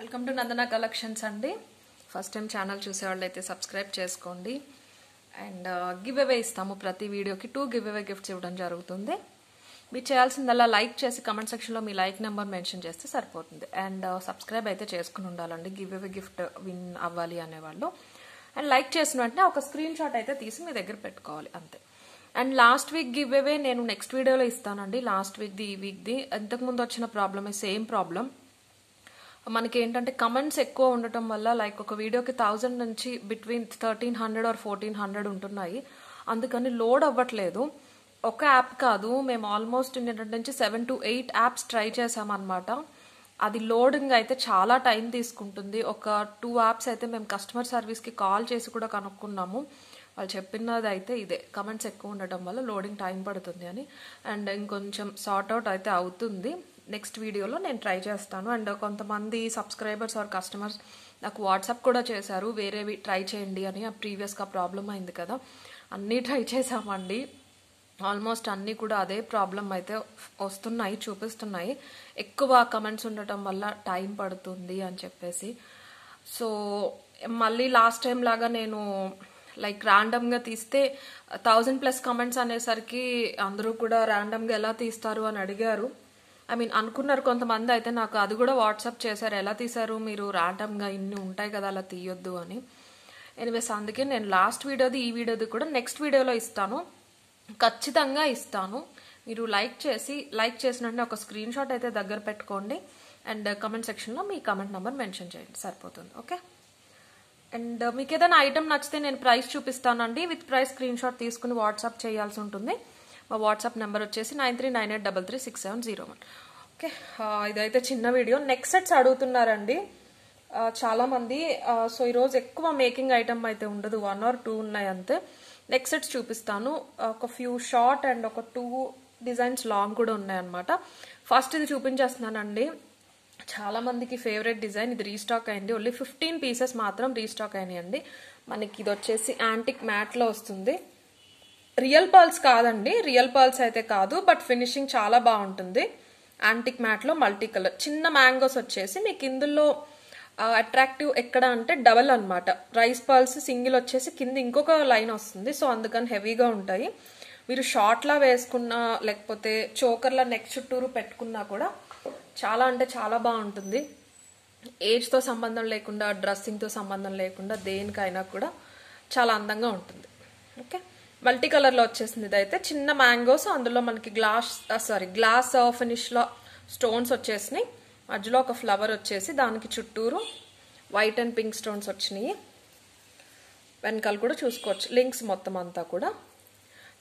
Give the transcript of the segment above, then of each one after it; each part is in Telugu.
వెల్కమ్ టు నందన కలెక్షన్స్ అండి. ఫస్ట్ టైం ఛానల్ చూసేవాళ్ళైతే సబ్స్క్రైబ్ చేసుకోండి. అండ్ గివ్ అవే ఇస్తాము. ప్రతి వీడియోకి 2 గివ్ అవే గిఫ్ట్స్ ఇవ్వడం జరుగుతుంది. మీరు చేయాల్సిందల్లా లైక్ చేసి కమెంట్ సెక్షన్లో మీ లైక్ నెంబర్ మెన్షన్ చేస్తే సరిపోతుంది. అండ్ సబ్స్క్రైబ్ అయితే చేసుకుని ఉండాలండి, గివ్ అవే గిఫ్ట్ విన్ అవ్వాలి అనేవాళ్ళు. అండ్ లైక్ చేసిన వెంటనే ఒక స్క్రీన్ షాట్ అయితే తీసి మీ దగ్గర పెట్టుకోవాలి, అంతే. And last week give away నేను నెక్స్ట్ వీడియోలో ఇస్తానండి. లాస్ట్ వీక్ది ఈ వీక్ది ఇంతకుముందు వచ్చిన ప్రాబ్లమే, సేమ్ ప్రాబ్లం. మనకి ఏంటంటే కమెంట్స్ ఎక్కువ ఉండటం వల్ల లైక్ ఒక వీడియోకి 1000 నుంచి బిట్వీన్ 1300 ఆర్ 1400 ఉంటున్నాయి. అందుకని లోడ్ అవ్వట్లేదు. ఒక యాప్ కాదు, మేము ఆల్మోస్ట్ నిన్నటి నుంచి 7 to 8 యాప్స్ ట్రై చేసామన్నమాట. అది లోడింగ్ అయితే చాలా టైం తీసుకుంటుంది. ఒక 2 యాప్స్ అయితే మేము కస్టమర్ సర్వీస్కి కాల్ చేసి కూడా కనుక్కున్నాము. వాళ్ళు చెప్పినది అయితే ఇదే, కమెంట్స్ ఎక్కువ ఉండటం వల్ల లోడింగ్ టైం పడుతుంది అని. అండ్ ఇంకొంచెం సార్ట్అవుట్ అయితే అవుతుంది. నెక్స్ట్ వీడియోలో నేను ట్రై చేస్తాను. అండ్ కొంతమంది సబ్స్క్రైబర్స్ ఆర్ కస్టమర్స్ నాకు వాట్సాప్ కూడా చేశారు, వేరేవి ట్రై చేయండి అని. ప్రీవియస్గా ప్రాబ్లం అయింది కదా, అన్నీ ట్రై చేసామండి. ఆల్మోస్ట్ అన్నీ కూడా అదే ప్రాబ్లం అయితే వస్తున్నాయి, చూపిస్తున్నాయి. ఎక్కువ కమెంట్స్ ఉండటం వల్ల టైం పడుతుంది అని చెప్పేసి. సో మళ్ళీ లాస్ట్ టైం లాగా నేను లైక్ ర్యాండమ్గా తీస్తే 1000+ కమెంట్స్ అనేసరికి అందరూ కూడా ర్యాండమ్గా ఎలా తీస్తారు అని అడిగారు. అనుకున్నారు కొంతమంది. అయితే నాకు అది కూడా వాట్సాప్ చేశారు, ఎలా తీశారు మీరు, ర్యాండమ్గా ఇన్ని ఉంటాయి కదా, అలా తీయొద్దు అని. ఎనీవేస్ అందుకే నేను లాస్ట్ వీడియోది ఈ వీడియోది కూడా నెక్స్ట్ వీడియోలో ఇస్తాను, ఖచ్చితంగా ఇస్తాను. మీరు లైక్ చేసినట్టు ఒక స్క్రీన్ షాట్ అయితే దగ్గర పెట్టుకోండి. అండ్ కమెంట్ సెక్షన్లో మీ కమెంట్ నెంబర్ మెన్షన్ చేయండి, సరిపోతుంది. ఓకే. అండ్ మీకు ఏదైనా ఐటమ్ నచ్చితే నేను ప్రైస్ చూపిస్తానండి. విత్ ప్రైస్ స్క్రీన్ షాట్ తీసుకుని వాట్సాప్ చేయాల్సి ఉంటుంది. మా వాట్సాప్ నెంబర్ వచ్చేసి 9398336701. ఓకే. ఇదైతే చిన్న వీడియో. నెక్ సెట్స్ అడుగుతున్నారండి చాలామంది. సో ఈరోజు ఎక్కువ మేకింగ్ ఐటమ్ అయితే ఉండదు, 1 or 2 ఉన్నాయి అంతే. నెక్ సెట్స్ చూపిస్తాను. ఒక ఫ్యూ షార్ట్ అండ్ ఒక 2 డిజైన్స్ లాంగ్ కూడా ఉన్నాయన్నమాట. ఫస్ట్ ఇది చూపించేస్తున్నానండి. చాలా మందికి ఫేవరెట్ డిజైన్. ఇది రీస్టాక్ అయింది, ఓన్లీ 15 పీసెస్ మాత్రం రీస్టాక్ అయినాయండి. మనకి ఇది వచ్చేసి యాంటిక్ మ్యాట్లో వస్తుంది. రియల్ పర్ల్స్ కాదండి, రియల్ పర్ల్స్ అయితే కాదు, బట్ ఫినిషింగ్ చాలా బాగుంటుంది. యాంటిక్ మ్యాట్లో మల్టీ కలర్ చిన్న మ్యాంగోస్ వచ్చేసి మీకు ఇందులో అట్రాక్టివ్ ఎక్కడ అంటే డబల్ అనమాట. రైస్ పర్ల్స్ సింగిల్ వచ్చేసి కింద ఇంకొక లైన్ వస్తుంది. సో అందుకని హెవీగా ఉంటాయి. మీరు షార్ట్లా వేసుకున్నా లేకపోతే చోకర్లా నెక్ చుట్టూరు పెట్టుకున్నా కూడా చాలా అంటే చాలా బాగుంటుంది. ఏజ్తో సంబంధం లేకుండా, డ్రెస్సింగ్తో సంబంధం లేకుండా, దేనికైనా కూడా చాలా అందంగా ఉంటుంది. ఓకే. మల్టీ కలర్లో వచ్చేసింది. ఇదైతే చిన్న మ్యాంగోస్, అందులో మనకి గ్లాస్ ఫినిష్లో స్టోన్స్ వచ్చేసినాయి. మధ్యలో ఒక ఫ్లవర్ వచ్చేసి దానికి చుట్టూరు వైట్ అండ్ పింక్ స్టోన్స్ వచ్చినాయి. వెనకాల కూడా చూసుకోవచ్చు లింక్స్ మొత్తం అంతా కూడా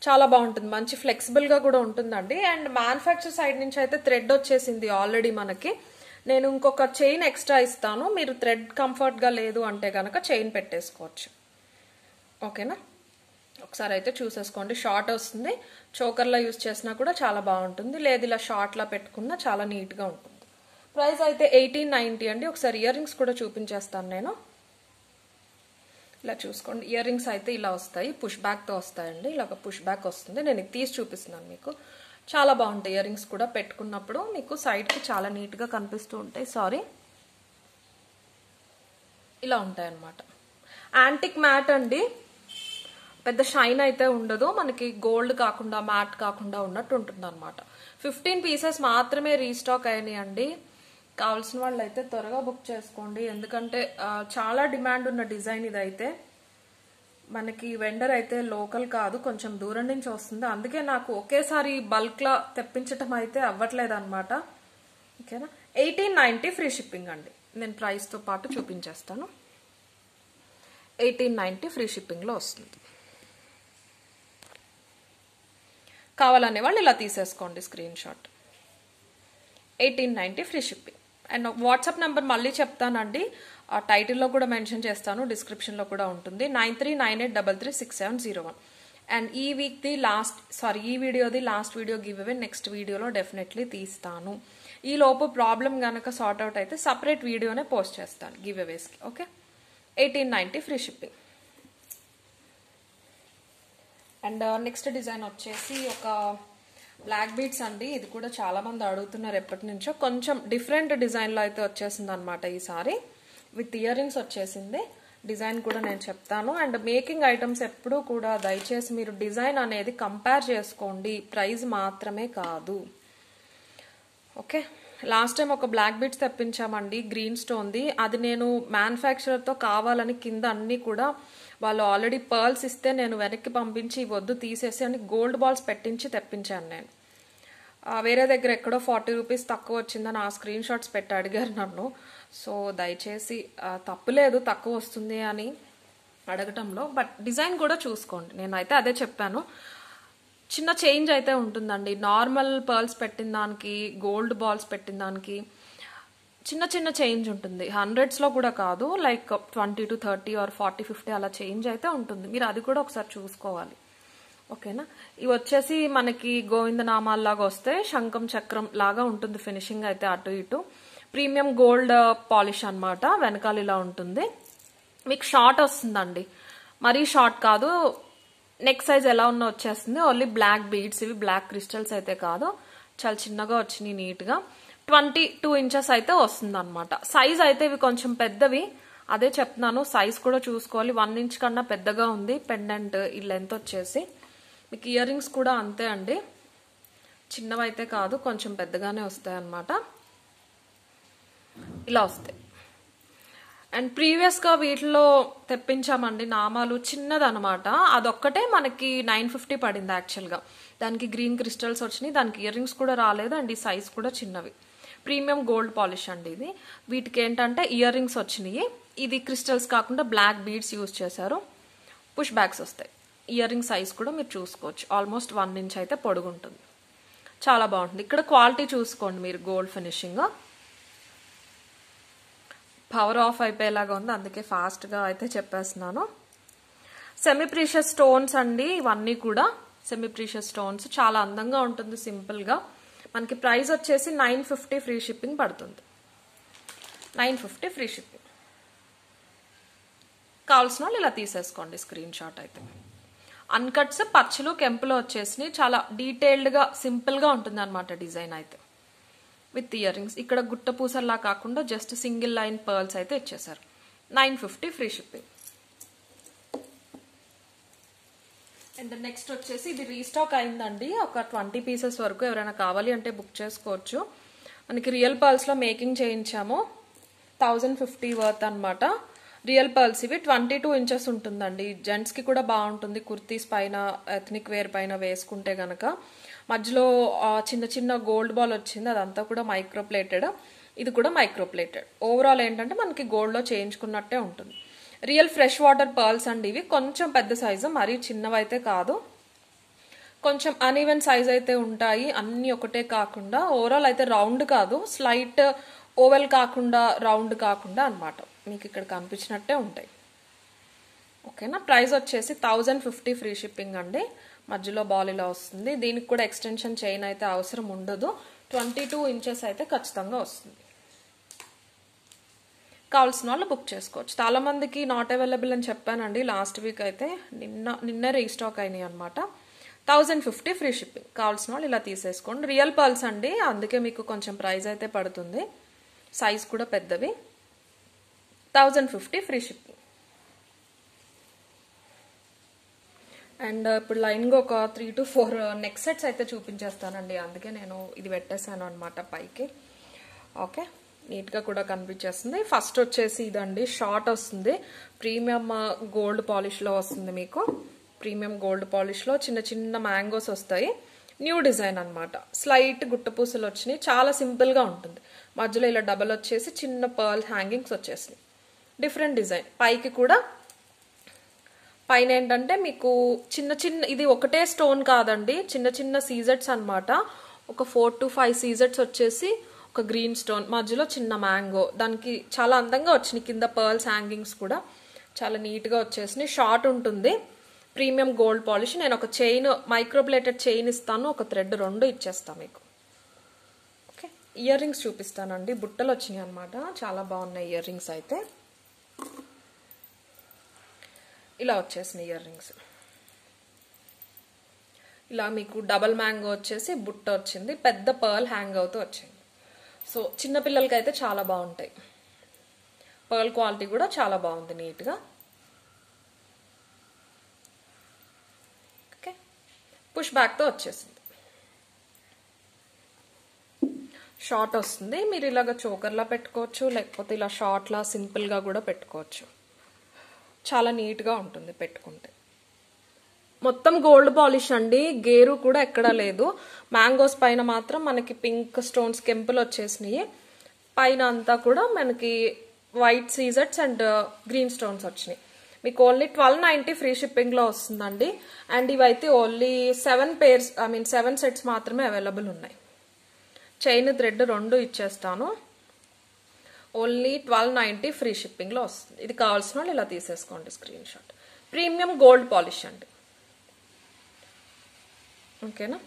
చాలా బాగుంటుంది. మంచి ఫ్లెక్సిబుల్గా కూడా ఉంటుందండి. అండ్ మ్యానుఫ్యాక్చర్ సైడ్ నుంచి అయితే థ్రెడ్ వచ్చేసింది ఆల్రెడీ మనకి. నేను ఇంకొక చైన్ ఎక్స్ట్రా ఇస్తాను, మీరు థ్రెడ్ కంఫర్ట్గా లేదు అంటే కనుక చైన్ పెట్టేసుకోవచ్చు. ఓకేనా. ఒకసారి అయితే చూసేసుకోండి. షార్ట్ వస్తుంది, చోకర్లా యూజ్ చేసినా కూడా చాలా బాగుంటుంది, లేదు ఇలా షార్ట్లా పెట్టుకున్నా చాలా నీట్గా ఉంటుంది. ప్రైస్ అయితే 1890 అండి. ఒకసారి ఇయర్ రింగ్స్ కూడా చూపించేస్తాను నేను. ఇలా చూసుకోండి, ఇయర్ రింగ్స్ అయితే ఇలా వస్తాయి, పుష్ బ్యాక్తో వస్తాయండి. ఇలా ఒక పుష్ బ్యాక్ వస్తుంది. నేను ఇది తీసి చూపిస్తున్నాను మీకు. చాలా బాగుంటాయి ఇయర్ రింగ్స్ కూడా. పెట్టుకున్నప్పుడు మీకు సైడ్కి చాలా నీట్గా కనిపిస్తూ ఉంటాయి. ఇలా ఉంటాయి అన్నమాట. యాంటిక్ మ్యాట్ అండి, పెద్ద షైన్ అయితే ఉండదు. మనకి గోల్డ్ కాకుండా మ్యాట్ కాకుండా ఉన్నట్టు ఉంటుంది అనమాట. 15 పీసెస్ మాత్రమే రీస్టాక్ అయినాయి అండి. కావాల్సిన వాళ్ళు అయితే త్వరగా బుక్ చేసుకోండి, ఎందుకంటే చాలా డిమాండ్ ఉన్న డిజైన్ ఇదైతే. మనకి వెండర్ అయితే లోకల్ కాదు, కొంచెం దూరం నుంచి వస్తుంది. అందుకే నాకు ఒకేసారి బల్క్లా తెప్పించటం అయితే అవ్వట్లేదు అనమాట. ఓకేనా. 1890 ఫ్రీ షిప్పింగ్ అండి. నేను ప్రైస్తో పాటు చూపించేస్తాను. 1890 ఫ్రీ షిప్పింగ్లో వస్తుంది. కావాలనే వాళ్ళు ఇలా తీసేసుకోండి screen shot. 1890 free shipping. And WhatsApp number మళ్ళీ చెప్తానండి, ఆ టైటిల్లో కూడా మెన్షన్ చేస్తాను, డిస్క్రిప్షన్లో కూడా ఉంటుంది. 9398336701. అండ్ ఈ వీడియోది last video give away next వీడియోలో డెఫినెట్లీ తీస్తాను. ఈ లోపు ప్రాబ్లం కనుక సార్ట్ అవుట్ అయితే సపరేట్ వీడియోనే పోస్ట్ చేస్తాను గివ్ అవేస్కి. Okay. 1890 free shipping. And next design వచ్చేసి ఒక బ్లాక్ బీడ్స్ అండి. ఇది కూడా చాలా మంది అడుగుతున్నారు ఎప్పటి నుంచో. కొంచెం డిఫరెంట్ డిజైన్లో అయితే వచ్చేసింది అనమాట ఈసారి. విత్ ఇయర్ రింగ్స్ వచ్చేసింది. డిజైన్ కూడా నేను చెప్తాను. అండ్ మేకింగ్ ఐటమ్స్ ఎప్పుడూ కూడా దయచేసి మీరు డిజైన్ అనేది కంపేర్ చేసుకోండి, ప్రైస్ మాత్రమే కాదు. ఓకే, లాస్ట్ టైం ఒక బ్లాక్ బీడ్స్ తెప్పించామండి గ్రీన్ స్టోన్ది. అది నేను మ్యానుఫ్యాక్చరర్తో కావాలని కింద అన్నీ కూడా వాళ్ళు ఆల్రెడీ పర్ల్స్ ఇస్తే నేను వెనక్కి పంపించి వద్దు తీసేసి అని గోల్డ్ బాల్స్ పెట్టించి తెప్పించాను నేను. వేరే దగ్గర ఎక్కడో 40 రూపీస్ తక్కువ వచ్చిందని ఆ స్క్రీన్ షాట్స్ పెట్టి అడిగారు నన్ను. సో దయచేసి తప్పులేదు తక్కువ వస్తుంది అని అడగటంలో, బట్ డిజైన్ కూడా చూసుకోండి. నేనైతే అదే చెప్పాను. చిన్న చేంజ్ అయితే ఉంటుందండి. నార్మల్ పర్ల్స్ పెట్టిన దానికి గోల్డ్ బాల్స్ పెట్టిన దానికి చిన్న చిన్న చేంజ్ ఉంటుంది. 100s కూడా కాదు, లైక్ 20 to 30 or 40, 50 అలా చేంజ్ అయితే ఉంటుంది. మీరు అది కూడా ఒకసారి చూసుకోవాలి. ఓకేనా. ఇవి వచ్చేసి మనకి గోవిందనామాల్లాగా వస్తే శంఖం చక్రం లాగా ఉంటుంది ఫినిషింగ్ అయితే అటు ఇటు. ప్రీమియం గోల్డ్ పాలిష్ అనమాట. వెనకాల ఇలా ఉంటుంది. మీకు షార్ట్ వస్తుందండి, మరీ షార్ట్ కాదు. నెక్ సైజ్ ఎలా ఉన్నా వచ్చేస్తుంది. ఓన్లీ బ్లాక్ బీడ్స్, ఇవి బ్లాక్ క్రిస్టల్స్ అయితే కాదు, చాలా చిన్నగా వచ్చినాయి నీట్గా. 22 ఇంచెస్ అయితే వస్తుంది అనమాట. సైజ్ అయితే ఇవి కొంచెం పెద్దవి, అదే చెప్తున్నాను. సైజ్ కూడా చూసుకోవాలి. 1 ఇంచ్ కన్నా పెద్దగా ఉంది పెండెంట్ ఈ లెంత్ వచ్చేసి. మీకు ఇయర్ రింగ్స్ కూడా అంతే అండి, చిన్నవైతే కాదు, కొంచెం పెద్దగానే వస్తాయి అన్నమాట. ఇలా వస్తాయి. అండ్ ప్రీవియస్గా వీటిలో తెప్పించామండి నామాలు, చిన్నదనమాట. అదొక్కటే మనకి 950 పడింది యాక్చువల్గా. దానికి గ్రీన్ క్రిస్టల్స్ వచ్చినాయి, దానికి ఇయర్ రింగ్స్ కూడా రాలేదు. అండ్ ఈ సైజ్ కూడా చిన్నవి. ప్రీమియం గోల్డ్ పాలిష్ అండి ఇది. వీటికి ఏంటంటే ఇయర్ రింగ్స్ వచ్చినాయి. ఇది క్రిస్టల్స్ కాకుండా బ్లాక్ బీడ్స్ యూజ్ చేశారు. పుష్ బ్యాగ్స్ వస్తాయి. ఇయర్ రింగ్ సైజ్ కూడా మీరు చూసుకోవచ్చు. ఆల్మోస్ట్ 1 ఇంచ్ అయితే పొడుగుంటుంది. చాలా బాగుంటుంది. ఇక్కడ క్వాలిటీ చూసుకోండి మీరు. Gold finishing. పవర్ ఆఫ్ అయిపోయేలాగా ఉంది, అందుకే ఫాస్ట్గా అయితే చెప్పేస్తున్నాను. సెమీ ప్రీషియస్ స్టోన్స్ అండి ఇవన్నీ కూడా. సెమీ ప్రీషియస్ స్టోన్స్ చాలా అందంగా ఉంటుంది సింపుల్గా. మనకి ప్రైస్ వచ్చేసి 950 ఫ్రీ షిప్పింగ్ పడుతుంది. 950 ఫ్రీ షిప్పింగ్. కావాల్సిన వాళ్ళు ఇలా తీసేసుకోండి స్క్రీన్ షాట్ అయితే. అన్కట్స్ పచ్చలు కెంపులు వచ్చేసినాయి. చాలా డీటెయిల్డ్గా సింపుల్గా ఉంటుంది అనమాట డిజైన్ అయితే. With ear rings. ఇక్కడ గుట్ట పూసల్లా కాకుండా జస్ట్ సింగిల్ లైన్ పర్ల్స్ అయితే ఇచ్చేసారు. 950 ఫ్రీ షిప్పింగ్. అండ్ నెక్స్ట్ వచ్చేసి ఇది రీస్టాక్ అయిందండి. ఒక 20 పీసెస్ వరకు ఎవరైనా కావాలి అంటే బుక్ చేసుకోవచ్చు. మనకి రియల్ పర్ల్స్లో మేకింగ్ చేయించాము. 1050 వర్త్ అనమాట. రియల్ పర్ల్స్ ఇవి. 22 ఇంచెస్ ఉంటుందండి. జెంట్స్కి కూడా బాగుంటుంది. కుర్తీస్ పైన, ఎథనిక్ వేర్ పైన వేసుకుంటే గనక. మధ్యలో చిన్న చిన్న గోల్డ్ బాల్ వచ్చింది, అదంతా కూడా మైక్రోప్లేటెడ్. ఇది కూడా మైక్రోప్లేటెడ్. ఓవరాల్ ఏంటంటే మనకి గోల్డ్లో చేయించుకున్నట్టే ఉంటుంది. రియల్ ఫ్రెష్ వాటర్ పర్ల్స్ అండి ఇవి. కొంచెం పెద్ద సైజు, మరీ చిన్నవైతే కాదు. కొంచెం అన్ఈవెన్ సైజ్ అయితే ఉంటాయి, అన్నీ ఒకటే కాకుండా. ఓవరాల్ అయితే రౌండ్ కాదు, స్లైట్ ఓవెల్ కాకుండా రౌండ్ కాకుండా అనమాట. మీకు ఇక్కడ కనిపించినట్టే ఉంటాయి. ఓకేనా. ప్రైస్ వచ్చేసి 1050 ఫ్రీ షిప్పింగ్ అండి. మధ్యలో బాల్ ఇలా వస్తుంది. దీనికి కూడా ఎక్స్టెన్షన్ చైన్ అయితే అవసరం ఉండదు. 22 ఇంచెస్ అయితే ఖచ్చితంగా వస్తుంది. కావాల్సిన వాళ్ళు బుక్ చేసుకోవచ్చు. చాలా మందికి నాట్ అవైలబుల్ అని చెప్పానండి లాస్ట్ వీక్ అయితే. నిన్న రీస్టాక్ అయినాయి అనమాట. 1050 ఫ్రీ షిప్పింగ్. కావాల్సిన వాళ్ళు ఇలా తీసేసుకోండి. రియల్ పర్ల్స్ అండి, అందుకే మీకు కొంచెం ప్రైస్ అయితే పడుతుంది. సైజ్ కూడా పెద్దవి. 1050 ఫ్రీ షిప్పింగ్. అండ్ ఇప్పుడు లైన్గా ఒక 3 to 4 నెక్ సెట్స్ అయితే చూపించేస్తానండి. అందుకే నేను ఇది పెట్టేశాను అనమాట పైకి. ఓకే, నీట్గా కూడా కనిపించేస్తుంది. ఫస్ట్ వచ్చేసి ఇదండి, షార్ట్ వస్తుంది. ప్రీమియం గోల్డ్ పాలిష్లో వస్తుంది మీకు. ప్రీమియం గోల్డ్ పాలిష్లో చిన్న చిన్న మ్యాంగోస్ వస్తాయి. న్యూ డిజైన్ అనమాట. స్లైట్ గుట్టపూసలు వచ్చినాయి. చాలా సింపుల్గా ఉంటుంది. మధ్యలో ఇలా డబల్ వచ్చేసి చిన్న పర్ల్ హ్యాంగింగ్స్ వచ్చేసినాయి. Different design. పైకి కూడా పైన ఏంటంటే మీకు చిన్న చిన్న, ఇది ఒకటే స్టోన్ కాదండి, చిన్న చిన్న సీజెట్స్ అనమాట. ఒక 4 to 5 సీజెట్స్ వచ్చేసి ఒక గ్రీన్ స్టోన్, మధ్యలో చిన్న మ్యాంగో. దానికి చాలా అందంగా వచ్చినాయి. కింద పర్ల్స్ హ్యాంగింగ్స్ కూడా చాలా నీట్గా వచ్చేసినాయి. షార్ట్ ఉంటుంది. Premium gold polish. నేను ఒక చైన్, మైక్రోప్లేటెడ్ చైన్ ఇస్తాను, ఒక థ్రెడ్ 2 ఇచ్చేస్తాను మీకు. ఓకే, ఇయర్ రింగ్స్ చూపిస్తానండి. బుట్టలు వచ్చినాయి అనమాట. చాలా బాగున్నాయి ఇయర్ రింగ్స్ అయితే. ఇలా వచ్చేసినాయి ఇయర్ రింగ్స్. ఇలా మీకు డబల్ మ్యాంగో వచ్చేసి బుట్ట వచ్చింది, పెద్ద పర్ల్ హ్యాంగ్ అవుతూ వచ్చింది. సో చిన్నపిల్లలకి అయితే చాలా బాగుంటాయి. పర్ల్ క్వాలిటీ కూడా చాలా బాగుంది, నీట్గా. ఓకే, పుష్ బ్యాక్తో వచ్చేసింది. షార్ట్ వస్తుంది. మీరు ఇలాగ చోకర్లా పెట్టుకోవచ్చు, లేకపోతే ఇలా షార్ట్లా సింపుల్గా కూడా పెట్టుకోవచ్చు. చాలా నీట్గా ఉంటుంది పెట్టుకుంటే. మొత్తం గోల్డ్ పాలిష్ అండి, గేరు కూడా ఎక్కడా లేదు. మ్యాంగోస్ పైన మాత్రం మనకి పింక్ స్టోన్స్ కెంపులు వచ్చేసినాయి. పైన అంతా కూడా మనకి వైట్ సీజెట్స్ అండ్ గ్రీన్ స్టోన్స్ వచ్చినాయి. మీకు ఓన్లీ 1290 ఫ్రీ షిప్పింగ్లో వస్తుందండి. అండ్ ఇవైతే ఓన్లీ 7 సెట్స్ మాత్రమే అవైలబుల్ ఉన్నాయి. చైన్ థ్రెడ్ 2 ఇచ్చేస్తాను. ఓన్లీ 1290 ఫ్రీ షిప్పింగ్లో వస్తుంది. ఇది కావాల్సిన వాళ్ళు ఇలా తీసేసుకోండి screen shot. Premium gold polish అండి. ఓకేనా,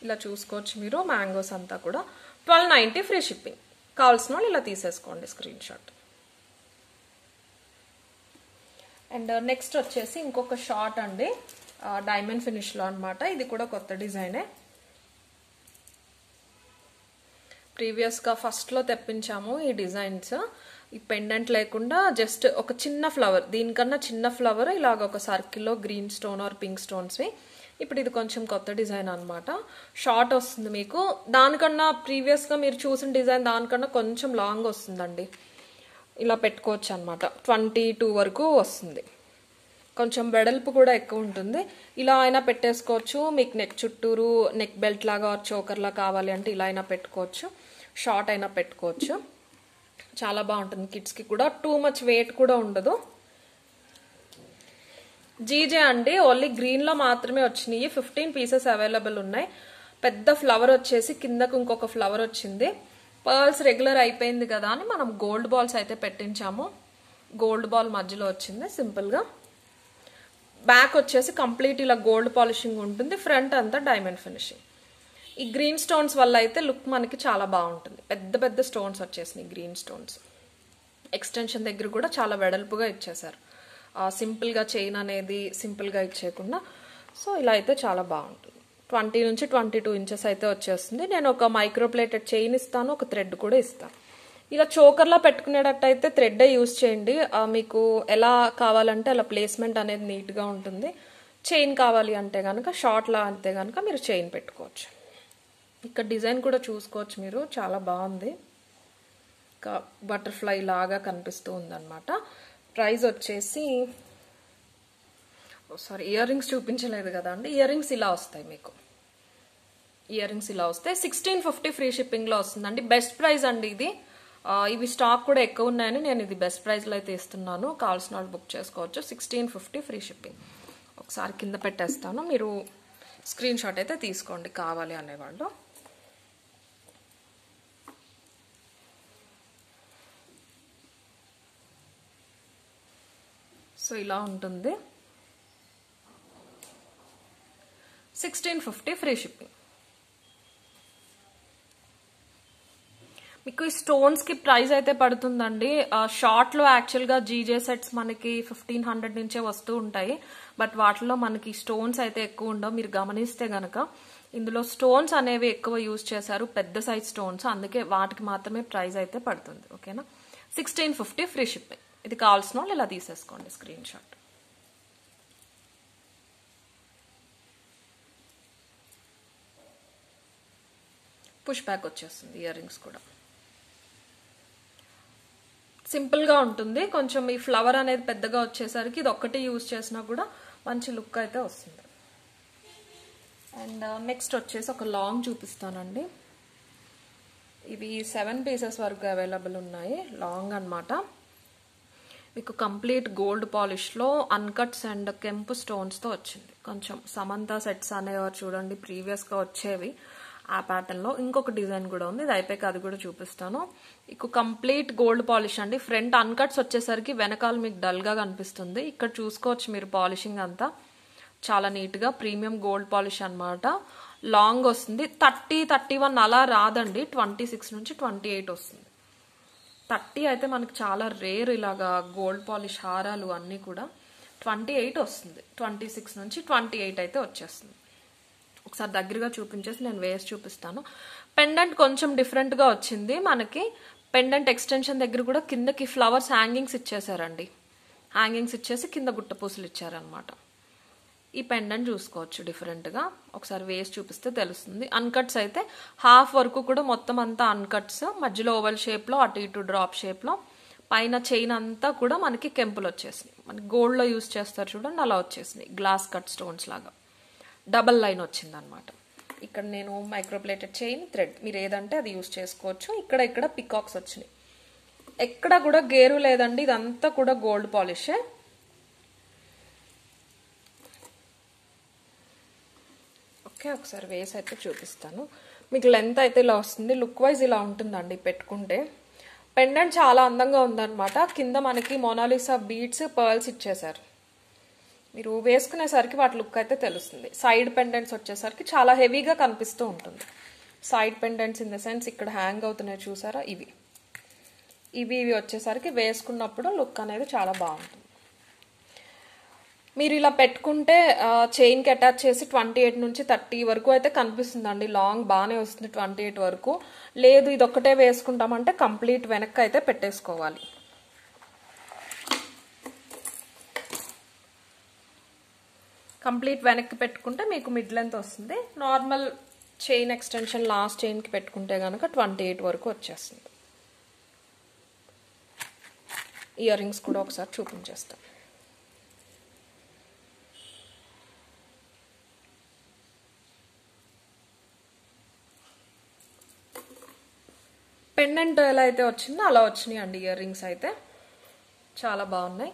ఇలా చూసుకోవచ్చు మీరు. మ్యాంగోస్ అంతా కూడా 1290 ఫ్రీ షిప్పింగ్. కావాల్సిన వాళ్ళు ఇలా తీసేసుకోండి స్క్రీన్ షాట్. అండ్ నెక్స్ట్ వచ్చేసి ఇంకొక షార్ట్ అండి, డైమండ్ ఫినిష్లో అనమాట. ఇది కూడా కొత్త డిజైనే. ప్రీవియస్గా ఫస్ట్లో తెప్పించాము ఈ డిజైన్స్. ఈ పెండెంట్ లేకుండా జస్ట్ ఒక చిన్న ఫ్లవర్, దీనికన్నా చిన్న ఫ్లవర్ ఇలాగ ఒక సర్కిల్లో గ్రీన్ స్టోన్ ఆర్ పింక్ స్టోన్స్వి. ఇప్పుడు ఇది కొంచెం కొత్త డిజైన్ అనమాట. షార్ట్ వస్తుంది మీకు. దానికన్నా ప్రీవియస్గా మీరు చూసిన డిజైన్ దానికన్నా కొంచెం లాంగ్ వస్తుందండి. ఇలా పెట్టుకోవచ్చు అనమాట. 22 వరకు వస్తుంది. కొంచెం వెడల్పు కూడా ఎక్కువ ఉంటుంది. ఇలా అయినా పెట్టేసుకోవచ్చు. మీకు నెక్ చుట్టూరు నెక్ బెల్ట్ లాగా చోకర్లా కావాలి అంటే ఇలా అయినా పెట్టుకోవచ్చు. షార్ట్ అయినా పెట్టుకోవచ్చు. చాలా బాగుంటుంది కిడ్స్కి కూడా. టూ మచ్ వెయిట్ కూడా ఉండదు. జీజే అండి, ఓన్లీ గ్రీన్లో మాత్రమే వచ్చినాయి. 15 పీసెస్ అవైలబుల్ ఉన్నాయి. పెద్ద ఫ్లవర్ వచ్చేసి కిందకు ఇంకొక ఫ్లవర్ వచ్చింది. పర్ల్స్ రెగ్యులర్ అయిపోయింది కదా అని మనం గోల్డ్ బాల్స్ అయితే పెట్టించాము. గోల్డ్ బాల్ మధ్యలో వచ్చింది సింపుల్గా. బ్యాక్ వచ్చేసి కంప్లీట్ ఇలా గోల్డ్ పాలిషింగ్ ఉంటుంది. ఫ్రంట్ అంతా డైమండ్ ఫినిషింగ్. ఈ గ్రీన్ స్టోన్స్ వల్ల అయితే లుక్ మనకి చాలా బాగుంటుంది. పెద్ద పెద్ద స్టోన్స్ వచ్చేసినాయి గ్రీన్ స్టోన్స్. ఎక్స్టెన్షన్ దగ్గర కూడా చాలా వెడల్పుగా ఇచ్చేసారు. సింపుల్గా చైన్ అనేది సింపుల్గా ఇచ్చేయకుండా. సో ఇలా అయితే చాలా బాగుంటుంది. 20 నుంచి 22 ఇంచెస్ అయితే వచ్చేస్తుంది. నేను ఒక మైక్రోప్లేటెడ్ చైన్ ఇస్తాను, ఒక థ్రెడ్ కూడా ఇస్తాను. ఇలా చోకర్లా పెట్టుకునేటట్టయితే థ్రెడ్డే యూజ్ చేయండి. మీకు ఎలా కావాలంటే అలా ప్లేస్మెంట్ అనేది నీట్గా ఉంటుంది. చైన్ కావాలి అంటే కనుక షార్ట్లా అంతే కనుక మీరు చైన్ పెట్టుకోవచ్చు. ఇక్కడ డిజైన్ కూడా చూసుకోవచ్చు మీరు, చాలా బాగుంది. ఇంకా బటర్ఫ్లై లాగా కనిపిస్తూ ఉందన్నమాట. ప్రైస్ వచ్చేసి ఇయర్ రింగ్స్ చూపించలేదు కదా అండి. ఇయర్ రింగ్స్ ఇలా వస్తాయి మీకు. ఇయర్ రింగ్స్ ఇలా వస్తాయి. 1650 ఫ్రీ షిప్పింగ్లో వస్తుందండి. బెస్ట్ ప్రైస్ అండి ఇది. ఇవి స్టాక్ కూడా ఎక్కువ ఉన్నాయని నేను ఇది బెస్ట్ ప్రైస్లో అయితే ఇస్తున్నాను. కావాల్సిన వాళ్ళు బుక్ చేసుకోవచ్చు. 1650 ఫ్రీ షిప్పింగ్. ఒకసారి కింద పెట్టేస్తాను, మీరు స్క్రీన్ షాట్ అయితే తీసుకోండి కావాలి అనేవాళ్ళు. సో ఇలా ఉంటుంది. 1650 ఫ్రీ షిప్పింగ్. మీకు ఈ స్టోన్స్కి ప్రైస్ అయితే పడుతుందండి. షార్ట్లో యాక్చువల్గా జీజే సెట్స్ మనకి 1500 నుంచే వస్తూ ఉంటాయి. బట్ వాటిలో మనకి స్టోన్స్ అయితే ఎక్కువ ఉండవు. మీరు గమనిస్తే గనక ఇందులో స్టోన్స్ అనేవి ఎక్కువ యూజ్ చేశారు, పెద్ద సైజ్ స్టోన్స్. అందుకే వాటికి మాత్రమే ప్రైస్ అయితే పడుతుంది. ఓకేనా, 1650 ఫ్రీ షిప్పింగ్. ఇది కావాల్సిన వాళ్ళు ఇలా తీసేసుకోండి స్క్రీన్ షాట్. పుష్ బ్యాక్ వచ్చేస్తుంది. ఇయర్ రింగ్స్ కూడా సింపుల్గా ఉంటుంది. కొంచెం ఈ ఫ్లవర్ అనేది పెద్దగా వచ్చేసరికి ఇది ఒక్కటి యూజ్ చేసినా కూడా మంచి లుక్ అయితే వస్తుంది. అండ్ నెక్స్ట్ వచ్చేసి ఒక లాంగ్ చూపిస్తానండి. ఇవి 7 పీసెస్ వరకు అవైలబుల్ ఉన్నాయి. లాంగ్ అనమాట. మీకు కంప్లీట్ గోల్డ్ పాలిష్లో అన్కట్స్ అండ్ కెంపు స్టోన్స్తో వచ్చింది. కొంచెం సమంతా సెట్స్ అనేవారు చూడండి, ప్రీవియస్గా వచ్చేవి ఆ ప్యాటర్న్లో. ఇంకొక డిజైన్ కూడా ఉంది, ఇది అయిపోయాక అది కూడా చూపిస్తాను. మీకు కంప్లీట్ గోల్డ్ పాలిష్ అండి. ఫ్రంట్ అన్కట్స్ వచ్చేసరికి వెనకాల మీకు డల్గా కనిపిస్తుంది. ఇక్కడ చూసుకోవచ్చు మీరు పాలిషింగ్ అంతా చాలా నీట్గా ప్రీమియం గోల్డ్ పాలిష్ అనమాట. లాంగ్ వస్తుంది. 30, 31 అలా రాదండి. 26 నుంచి 28 వస్తుంది. 30 అయితే మనకి చాలా రేర్. ఇలాగా గోల్డ్ పాలిష్ హారాలు అన్నీ కూడా 28 వస్తుంది. 26 నుంచి 28 అయితే వచ్చేస్తుంది. ఒకసారి దగ్గరగా చూపించేసి నేను వేసి చూపిస్తాను. పెండెంట్ కొంచెం డిఫరెంట్గా వచ్చింది మనకి. పెండెంట్ ఎక్స్టెన్షన్ దగ్గర కూడా కిందకి ఫ్లవర్స్ హ్యాంగింగ్స్ ఇచ్చేసారండి. హ్యాంగింగ్స్ ఇచ్చేసి కింద గుట్ట పూసలు ఇచ్చారనమాట. ఈ పెండెంట్ చూసుకోవచ్చు డిఫరెంట్గా. ఒకసారి వేసి చూపిస్తే తెలుస్తుంది. అన్కట్స్ అయితే హాఫ్ వరకు కూడా మొత్తం అంతా అన్కట్స్, మధ్యలో ఓవల్ షేప్లో అటు ఇటు డ్రాప్ షేప్లో, పైన చైన్ అంతా కూడా మనకి కెంపులు వచ్చేసినాయి. మనకి గోల్డ్లో యూస్ చేస్తారు చూడండి, అలా వచ్చేసినాయి. గ్లాస్ కట్ స్టోన్స్ లాగా డబల్ లైన్ వచ్చింది అనమాట. ఇక్కడ నేను మైక్రోప్లేటెడ్ చైన్, థ్రెడ్ మీరు ఏదంటే అది యూస్ చేసుకోవచ్చు. ఇక్కడ పికాక్స్ వచ్చినాయి. ఎక్కడ కూడా గేరు లేదండి, ఇదంతా కూడా గోల్డ్ పాలిషే. ఓకే, ఒకసారి వేసి అయితే చూపిస్తాను. మీకు లెంత్ అయితే ఇలా వస్తుంది, లుక్ వైజ్ ఇలా ఉంటుందండి పెట్టుకుంటే. పెండెంట్ చాలా అందంగా ఉందన్నమాట. కింద మనకి మోనాలిసా బీడ్స్, పర్ల్స్ ఇచ్చేసారు. మీరు వేసుకునేసరికి వాటి లుక్ అయితే తెలుస్తుంది. సైడ్ పెండెంట్స్ వచ్చేసరికి చాలా హెవీగా కనిపిస్తూ ఉంటుంది. Side pendants in the sense ఇక్కడ హ్యాంగ్ అవుతున్నాయి చూసారా, ఇవి వచ్చేసరికి వేసుకున్నప్పుడు లుక్ అనేది చాలా బాగుంటుంది. మీరు ఇలా పెట్టుకుంటే చైన్కి అటాచ్ చేసి 28 నుంచి 30 వరకు అయితే కనిపిస్తుందండి. లాంగ్ బాగానే వస్తుంది 28 వరకు. లేదు ఇది ఒక్కటే వేసుకుంటామంటే కంప్లీట్ వెనక్కి అయితే పెట్టేసుకోవాలి. కంప్లీట్ వెనక్కి పెట్టుకుంటే మీకు మిడ్ లెంత్ వస్తుంది. నార్మల్ చైన్ ఎక్స్టెన్షన్ లాస్ట్ చైన్కి పెట్టుకుంటే కనుక 28 వరకు వచ్చేస్తుంది. ఇయర్ రింగ్స్ కూడా ఒకసారి చూపించేస్తాం. పెండెంట్ ఎలా అయితే వచ్చిందో అలా వచ్చినాయి అండి ఇయర్ రింగ్స్ అయితే. చాలా బాగున్నాయి.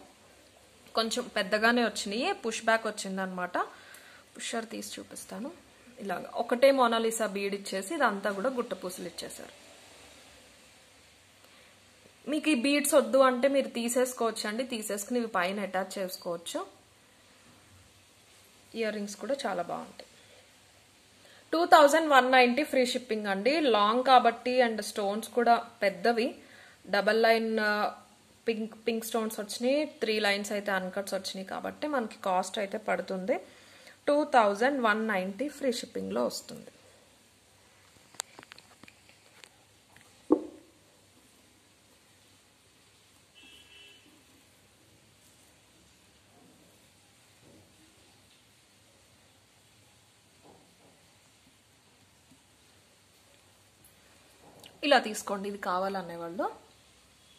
కొంచెం పెద్దగానే వచ్చినాయి, పుష్ బ్యాక్ వచ్చింది అనమాట. పుషర్ తీసి చూపిస్తాను. ఇలాగా ఒకటే మోనాలిసా బీడ్ ఇచ్చేసి ఇదంతా కూడా గుట్ట పూసలు ఇచ్చేసారు. మీకు ఈ బీడ్స్ వద్దు అంటే మీరు తీసేసుకోవచ్చు అండి. తీసేసుకుని ఇవి పైన అటాచ్ చేసుకోవచ్చు. ఇయర్ రింగ్స్ కూడా చాలా బాగుంటాయి. 2190 ఫ్రీ షిప్పింగ్ అండి. లాంగ్ కాబట్టి అండ్ స్టోన్స్ కూడా పెద్దవి. డబల్ లైన్ పింక్ స్టోన్స్ వచ్చినాయి, 3 లైన్స్ అయితే అన్కట్స్ వచ్చినాయి కాబట్టి మనకి కాస్ట్ అయితే పడుతుంది 2190 ఫ్రీ షిప్పింగ్లో వస్తుంది. ఇలా తీసుకోండి ఇది కావాలనేవాళ్ళు.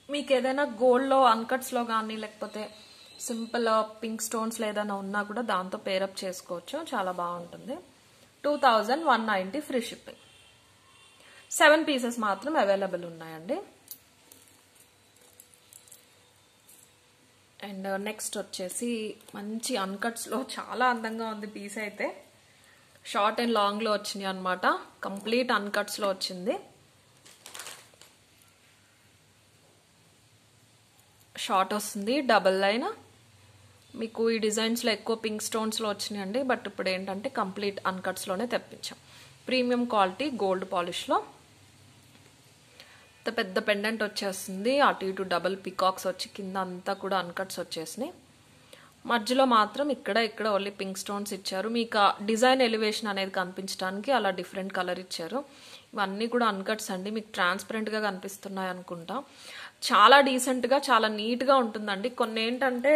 మీకు ఏదైనా గోల్డ్లో అన్కట్స్లో కానీ లేకపోతే సింపుల్ పింక్ స్టోన్స్లో ఏదైనా ఉన్నా కూడా దాంతో పేరప్ చేసుకోవచ్చు. చాలా బాగుంటుంది. 2190 ఫ్రీ షిప్పింగ్. 7 పీసెస్ మాత్రం అవైలబుల్ ఉన్నాయండి. అండ్ నెక్స్ట్ వచ్చేసి మంచి అన్కట్స్లో చాలా అందంగా ఉంది పీస్ అయితే. షార్ట్ అండ్ లాంగ్లో వచ్చినాయి అనమాట. కంప్లీట్ అన్కట్స్లో వచ్చింది. షార్ట్ వస్తుంది, డబల్ లైన్. మీకు ఈ డిజైన్స్లో ఎక్కువ పింక్ స్టోన్స్లో వచ్చినాయండి. బట్ ఇప్పుడు ఏంటంటే కంప్లీట్ అన్కట్స్లోనే తెప్పించాం. ప్రీమియం క్వాలిటీ గోల్డ్ పాలిష్లో పెద్ద పెండెంట్ వచ్చేస్తుంది. అటు ఇటు డబల్ పికాక్స్ వచ్చి కింద అంతా కూడా అన్కట్స్ వచ్చేసినాయి. మధ్యలో మాత్రం ఇక్కడ ఓన్లీ పింక్ స్టోన్స్ ఇచ్చారు. మీకు డిజైన్ ఎలివేషన్ అనేది కనిపించడానికి అలా డిఫరెంట్ కలర్ ఇచ్చారు. ఇవన్నీ కూడా అన్కట్స్ అండి. మీకు ట్రాన్స్పరెంట్గా కనిపిస్తున్నాయి అనుకుంటా. చాలా డీసెంట్గా చాలా నీట్గా ఉంటుందండి. కొన్ని ఏంటంటే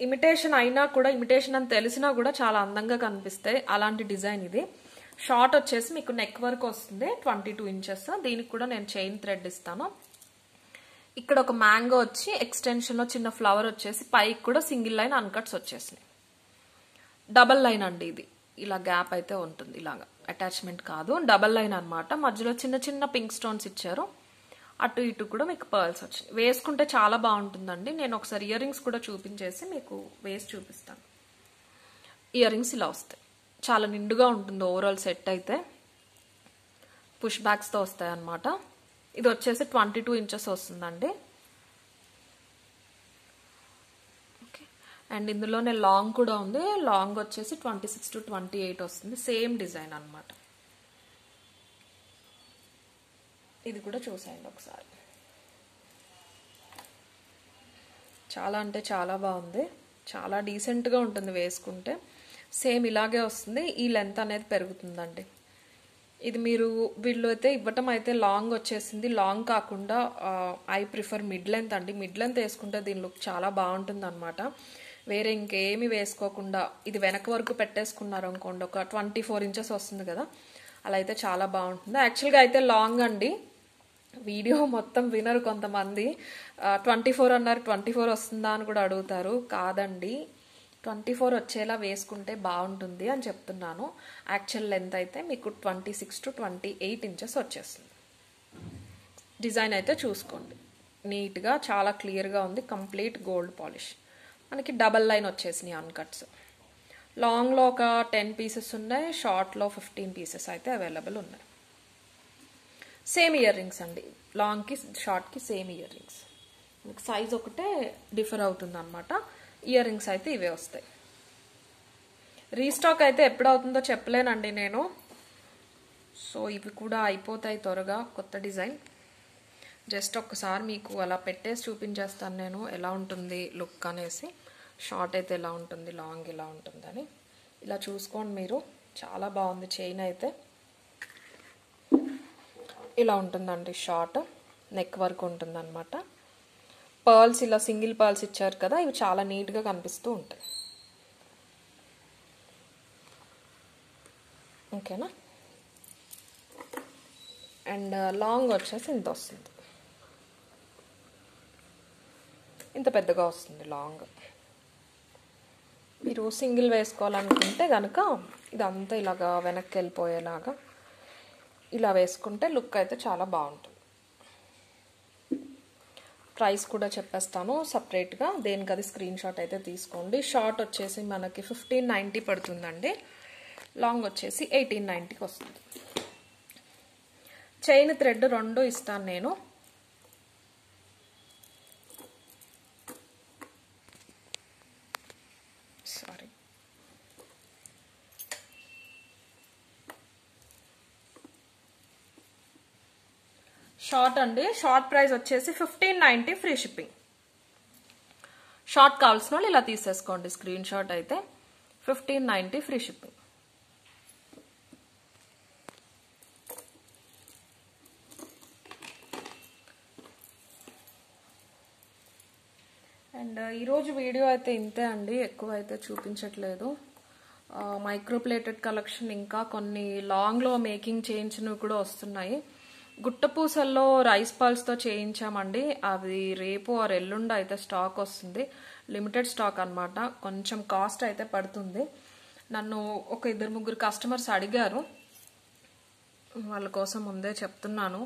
ఇమిటేషన్ అయినా కూడా, ఇమిటేషన్ అని తెలిసినా కూడా చాలా అందంగా కనిపిస్తాయి. అలాంటి డిజైన్ ఇది. షార్ట్ వచ్చేసి మీకు నెక్ వరకు వస్తుంది, 22 ఇంచెస్. దీనికి కూడా నేను చైన్ థ్రెడ్ ఇస్తాను. ఇక్కడ ఒక మ్యాంగో వచ్చి ఎక్స్టెన్షన్లో చిన్న ఫ్లవర్ వచ్చేసి పైకి కూడా సింగిల్ లైన్ అన్కట్స్ వచ్చేసినాయి. డబల్ లైన్ అండి ఇది. ఇలా గ్యాప్ అయితే ఉంటుంది, ఇలాగా అటాచ్మెంట్ కాదు, డబల్ లైన్ అనమాట. మధ్యలో చిన్న చిన్న పింక్ స్టోన్స్ ఇచ్చారు. అటు ఇటు కూడా మీకు పర్ల్స్ వచ్చినాయి. వేసుకుంటే చాలా బాగుంటుందండి. నేను ఒకసారి ఇయర్ రింగ్స్ కూడా చూపించేసి మీకు వేసి చూపిస్తాను. ఇయర్ రింగ్స్ ఇలా వస్తాయి. చాలా నిండుగా ఉంటుంది ఓవరాల్ సెట్ అయితే. పుష్ బ్యాక్స్తో వస్తాయి అన్నమాట. ఇది వచ్చేసి 22 ఇంచెస్ వస్తుందండి. ఓకే. అండ్ ఇందులోనే లాంగ్ కూడా ఉంది. లాంగ్ వచ్చేసి 26 to 28 వస్తుంది. సేమ్ డిజైన్ అనమాట. ఇది కూడా చూసేయండి ఒకసారి. చాలా అంటే చాలా బాగుంది. చాలా డీసెంట్గా ఉంటుంది వేసుకుంటే. సేమ్ ఇలాగే వస్తుంది. ఈ లెంత్ అనేది పెరుగుతుందండి. ఇది మీరు వీళ్ళు అయితే ఇవ్వటం అయితే లాంగ్ వచ్చేసింది. లాంగ్ కాకుండా ఐ ప్రిఫర్ మిడ్ లెంత్ అండి. మిడ్ లెంత్ వేసుకుంటే దీని లుక్ చాలా బాగుంటుంది అనమాట. వేరే ఇంకేమి వేసుకోకుండా ఇది వెనక వరకు పెట్టేసుకున్నారు అనుకోండి, ఒక 24 ఇంచెస్ వస్తుంది కదా, అలా అయితే చాలా బాగుంటుంది. యాక్చువల్గా అయితే లాంగ్ అండి. వీడియో మొత్తం వినరు కొంతమంది. 24 అన్నారు, 24 వస్తుందా అని కూడా అడుగుతారు. కాదండి, 24 వచ్చేలా వేసుకుంటే బాగుంటుంది అని చెప్తున్నాను. యాక్చువల్ లెంత్ అయితే మీకు 26 to 28 ఇంచెస్ వచ్చేస్తుంది. డిజైన్ అయితే చూసుకోండి, నీట్గా చాలా క్లియర్గా ఉంది. Complete gold polish. మనకి డబల్ లైన్ వచ్చేసినాయి అన్కట్స్. లాంగ్లో ఒక 10 పీసెస్ ఉన్నాయి, షార్ట్లో 15 పీసెస్ అయితే అవైలబుల్ ఉన్నాయి. సేమ్ ఇయర్ రింగ్స్ అండి, లాంగ్కి షార్ట్కి సేమ్ ఇయర్ రింగ్స్. మీకు సైజ్ ఒకటే డిఫర్ అవుతుంది అనమాట. ఇయర్ రింగ్స్ అయితే ఇవే వస్తాయి. రీస్టాక్ అయితే ఎప్పుడు అవుతుందో చెప్పలేనండి నేను. సో ఇవి కూడా అయిపోతాయి త్వరగా, కొత్త డిజైన్. జస్ట్ ఒక్కసారి మీకు అలా పెట్టేసి చూపించేస్తాను నేను ఎలా ఉంటుంది లుక్ అనేసి. షార్ట్ అయితే ఎలా ఉంటుంది, లాంగ్ ఎలా ఉంటుందని ఇలా చూసుకోండి మీరు. చాలా బాగుంది. చైన్ అయితే ఇలా ఉంటుందండి. షార్ట్ నెక్ వరకు ఉంటుంది అనమాట. పర్ల్స్ ఇలా సింగిల్ పర్ల్స్ ఇచ్చారు కదా, ఇవి చాలా నీట్గా కనిపిస్తూ ఉంటాయి. ఓకేనా. అండ్ లాంగ్ వచ్చేసి ఇంత వస్తుంది, ఇంత పెద్దగా వస్తుంది లాంగ్. మీరు సింగిల్ వేసుకోవాలనుకుంటే కనుక ఇదంతా ఇలాగా వెనక్కి వెళ్ళిపోయేలాగా ఇలా వేసుకుంటే లుక్ అయితే చాలా బాగుంటుంది. ప్రైస్ కూడా చెప్పేస్తాను సపరేట్గా, దేనికది స్క్రీన్ షాట్ అయితే తీసుకోండి. షార్ట్ వచ్చేసి మనకి 1590 పడుతుందండి, లాంగ్ వచ్చేసి 1890కి వస్తుంది. చైన్ థ్రెడ్ 2 ఇస్తాను నేను. సారీ, షార్ట్ అండి. షార్ట్ ప్రైస్ వచ్చేసి 1590 ఫ్రీ షిప్పింగ్. షార్ట్ కావాల్సిన వాళ్ళు ఇలా తీసేసుకోండి స్క్రీన్ షాట్ అయితే. 1590 ఫ్రీ షిప్పింగ్. అండ్ ఈరోజు వీడియో అయితే ఇంతే అండి, ఎక్కువ అయితే చూపించట్లేదు. మైక్రోప్లేటెడ్ కలెక్షన్ ఇంకా కొన్ని లాంగ్లో మేకింగ్ చేయించినవి కూడా వస్తున్నాయి. గుట్టపూసల్లో రైస్ పల్స్తో చేయించామండి, అవి రేపు ఆర్ ఎల్లుండి అయితే స్టాక్ వస్తుంది. లిమిటెడ్ స్టాక్ అనమాట. కొంచెం కాస్ట్ అయితే పడుతుంది. నన్ను ఒక 2-3 కస్టమర్స్ అడిగారు, వాళ్ళ కోసం ముందే చెప్తున్నాను.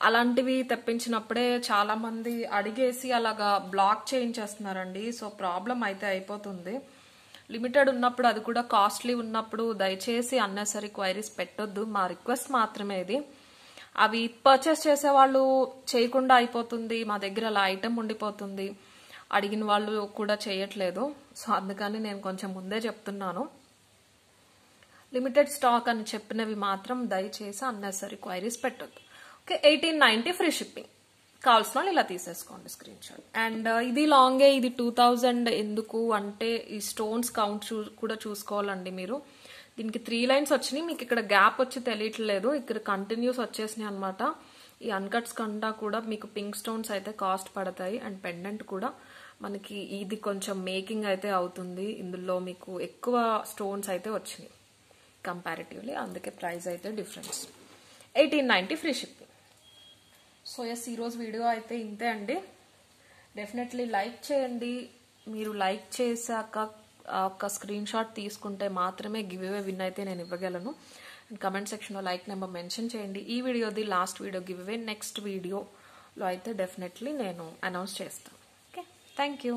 అలాంటివి తెప్పించినప్పుడే చాలా మంది అడిగేసి అలాగా బ్లాక్ చేయించేస్తున్నారండి. సో ప్రాబ్లం అయితే అయిపోతుంది. లిమిటెడ్ ఉన్నప్పుడు, అది కూడా కాస్ట్లీ ఉన్నప్పుడు దయచేసి అన్నెసరీ క్వైరీస్ పెట్టొద్దు. మా రిక్వెస్ట్ మాత్రమే ఇది. అవి పర్చేస్ చేసే వాళ్ళు చేయకుండా అయిపోతుంది, మా దగ్గర అలా ఐటెం ఉండిపోతుంది, అడిగిన వాళ్ళు కూడా చేయట్లేదు. సో అందుకని నేను కొంచెం ముందే చెప్తున్నాను. లిమిటెడ్ స్టాక్ అని చెప్పినవి మాత్రం దయచేసి అన్నెసరీ క్వైరీస్ పెట్టొద్దు. Okay, 1890 free shipping. కావాల్సిన వాళ్ళు ఇలా తీసేసుకోండి స్క్రీన్ షాట్. అండ్ ఇది లాంగే, ఇది 2000 ఎందుకు అంటే ఈ స్టోన్స్ కౌంట్ కూడా చూసుకోవాలండి మీరు. దీనికి 3 లైన్స్ వచ్చినాయి, మీకు ఇక్కడ గ్యాప్ వచ్చి తెలియట్లేదు, ఇక్కడ కంటిన్యూస్ వచ్చేసినాయి అనమాట. ఈ అన్కట్స్ కంటా కూడా మీకు పింక్ స్టోన్స్ అయితే కాస్ట్ పడతాయి. అండ్ పెండెంట్ కూడా మనకి ఇది కొంచెం మేకింగ్ అయితే అవుతుంది. ఇందులో మీకు ఎక్కువ స్టోన్స్ అయితే వచ్చినాయి కంపారిటివ్లీ, అందుకే ప్రైస్ అయితే difference. 1890 free shipping. So yes, ఈరోజు వీడియో అయితే ఇంతే అండి. డెఫినెట్లీ లైక్ చేయండి. మీరు లైక్ చేశాక ఒక స్క్రీన్ షాట్ తీసుకుంటే మాత్రమే గివ్ అవే విన్ అయితే నేను ఇవ్వగలను. అండ్ కమెంట్ సెక్షన్లో లైక్ నెంబర్ మెన్షన్ చేయండి. ఈ వీడియోది last video give away next వీడియోలో అయితే డెఫినెట్లీ నేను అనౌన్స్ చేస్తాను. Okay, thank you.